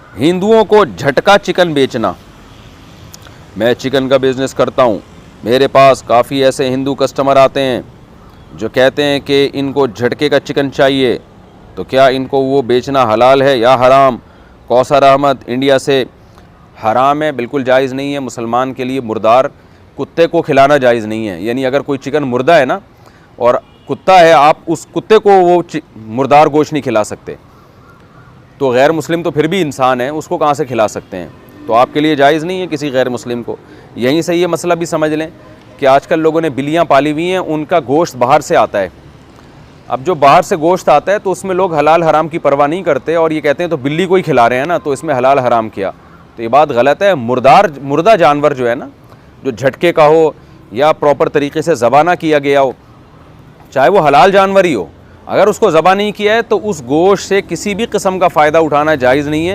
हिंदुओं को झटका चिकन बेचना। मैं चिकन का बिज़नेस करता हूँ, मेरे पास काफ़ी ऐसे हिंदू कस्टमर आते हैं जो कहते हैं कि इनको झटके का चिकन चाहिए, तो क्या इनको वो बेचना हलाल है या हराम? कौसर अहमद इंडिया से। हराम है, बिल्कुल जायज़ नहीं है। मुसलमान के लिए मुर्दार कुत्ते को खिलाना जायज़ नहीं है। यानी अगर कोई चिकन मुर्दा है ना और कुत्ता है, आप उस कुत्ते को वो मुर्दार गोश्त नहीं खिला सकते। तो गैर मुस्लिम तो फिर भी इंसान है, उसको कहाँ से खिला सकते हैं? तो आपके लिए जायज़ नहीं है किसी गैर मुस्लिम को। यहीं से ये मसला भी समझ लें कि आजकल लोगों ने बिल्लियाँ पाली हुई हैं, उनका गोश्त बाहर से आता है। अब जो बाहर से गोश्त आता है तो उसमें लोग हलाल हराम की परवाह नहीं करते और ये कहते हैं तो बिल्ली को ही खिला रहे हैं ना, तो इसमें हलाल हराम किया। तो ये बात गलत है। मुर्दा जानवर जो है ना, जो झटके का हो या प्रॉपर तरीके से ज़बा ना किया गया हो, चाहे वो हलाल जानवर ही हो, अगर उसको ज़बा नहीं किया है तो उस गोश्त से किसी भी किस्म का फ़ायदा उठाना जायज़ नहीं है।